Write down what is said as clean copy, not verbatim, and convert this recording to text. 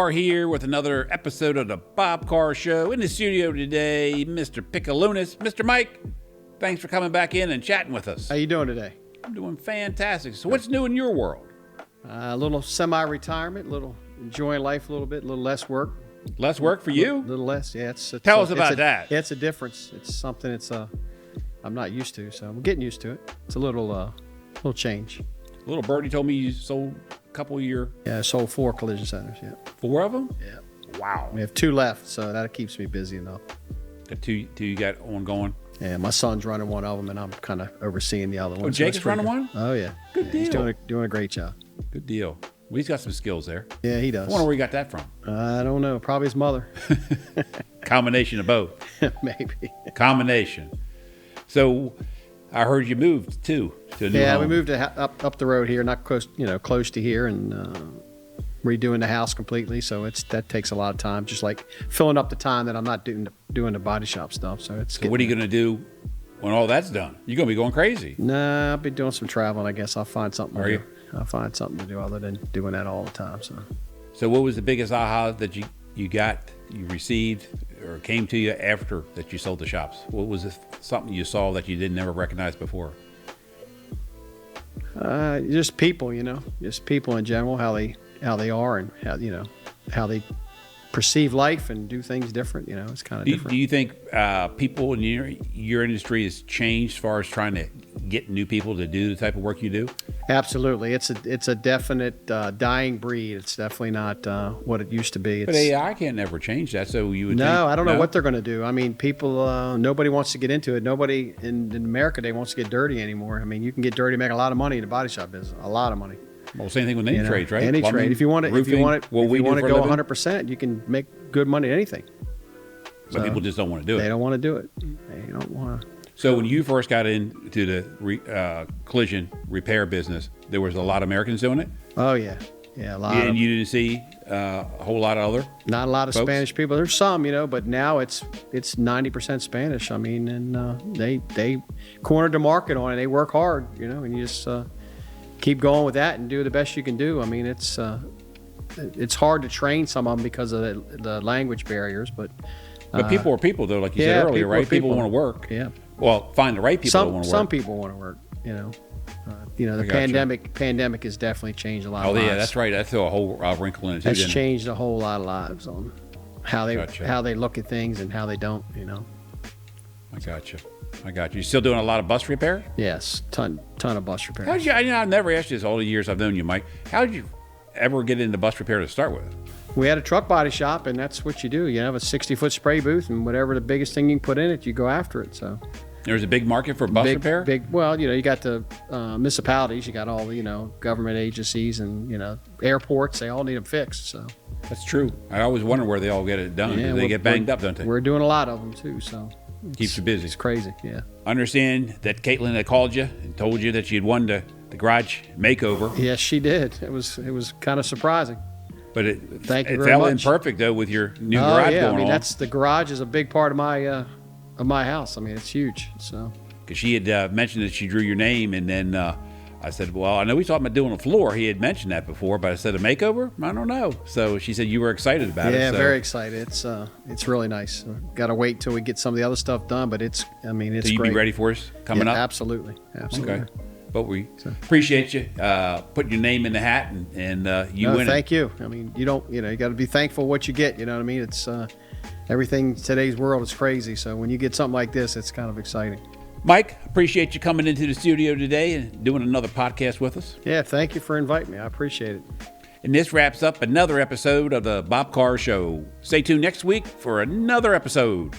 Carr here with another episode of the Bob Carr Show. In the studio today, Mr. Pecilunas. Mr. Mike, thanks for coming back in and chatting with us. How you doing today? I'm doing fantastic. So what's new in your world? A little semi-retirement, a little enjoying life a little bit, a little less work. Less work for you? A little less, yeah. Tell us about that. It's a difference. It's something I'm not used to, so I'm getting used to it. It's a little change. Little birdie told me you sold a couple of your... Yeah, I sold 4 collision centers, yeah. 4 of them? Yeah. Wow. We have 2 left, so that keeps me busy enough. The two you got ongoing? Yeah, my son's running one of them, and I'm kind of overseeing the other one. Oh, Jake is running one? Oh, yeah. Good deal. He's doing a great job. Good deal. Well, he's got some skills there. Yeah, he does. I wonder where he got that from. I don't know. Probably his mother. Combination of both. Maybe. Combination. So I heard you moved too to a new home. We moved up the road here, not close to here, and redoing the house completely. So that takes a lot of time, just like filling up the time that I'm not doing the body shop stuff. So what are you going to do when all that's done? You're going to be going crazy. Nah, I'll be doing some traveling. I guess I'll find something. Are you? I'll find something to do other than doing that all the time. So what was the biggest aha that you received or came to you after that you sold the shops? What was something you saw that you didn't ever recognize before? Just people, just people in general, how they are and how they perceive life and do things different. It's kind of different. Do you think people in your industry has changed as far as trying to get new people to do the type of work you do? Absolutely. It's a definite dying breed. It's definitely not what it used to be. But AI can't never change that. So you would No, I don't know what they're going to do. I mean, people, nobody wants to get into it. Nobody in America, they wants to get dirty anymore. I mean, you can get dirty, make a lot of money in the body shop business, a lot of money. Well, same thing with any trades, right? Any Plumbing, trade. If you want to go 100%, you can make good money at anything. But people just don't want to do it. They don't want to do it. They don't want to. So when you first got into the collision repair business, there was a lot of Americans doing it? Oh, yeah. Yeah, a lot. And you didn't see a whole lot of other Not a lot of folks? Spanish people. There's some, but now it's 90% Spanish. I mean, and they cornered the market on it. They work hard, and you just keep going with that and do the best you can do. I mean, it's hard to train some of them because of the language barriers, but people are people, though, like you said earlier, right? People want to work. Yeah. Well, find the right people that want to work. Some people want to work, The pandemic has definitely changed a lot of lives. Oh, yeah, that's right. That threw a whole wrinkle in it, too, That's changed a whole lot of lives on how they look at things and how they don't, I got you. You still doing a lot of bus repair? Yes, ton of bus repair. I've never asked you this all the years I've known you, Mike. How did you ever get into bus repair to start with? We had a truck body shop, and that's what you do. You have a 60-foot spray booth, and whatever the biggest thing you can put in it, you go after it. So there's a big market for bus repair? Well, you got the municipalities, you got all the, government agencies and, airports. They all need them fixed. So that's true. I always wonder where they all get it done. Yeah, they get banged up, don't they? We're doing a lot of them, too. So keeps you busy. It's crazy, yeah. I understand that Caitlin had called you and told you that you'd won the garage makeover. Yes, she did. It was kind of surprising. But it very fell much. in perfect, though, with your new garage going on. The garage is a big part of my house. I mean, it's huge. So because she had mentioned that she drew your name, and then I said, well, I know he's talking about doing a floor. He had mentioned that before, but I said, a makeover? I don't know. So she said you were excited about it. Yeah, very excited. It's really nice. Got to wait till we get some of the other stuff done, but it's so great. you be ready for us coming up? Absolutely. Okay. But we appreciate you putting your name in the hat and you winning. Thank you. I mean, you got to be thankful what you get. You know what I mean? It's everything in today's world is crazy. So when you get something like this, it's kind of exciting. Mike, appreciate you coming into the studio today and doing another podcast with us. Yeah, thank you for inviting me. I appreciate it. And this wraps up another episode of the Bob Carr Show. Stay tuned next week for another episode.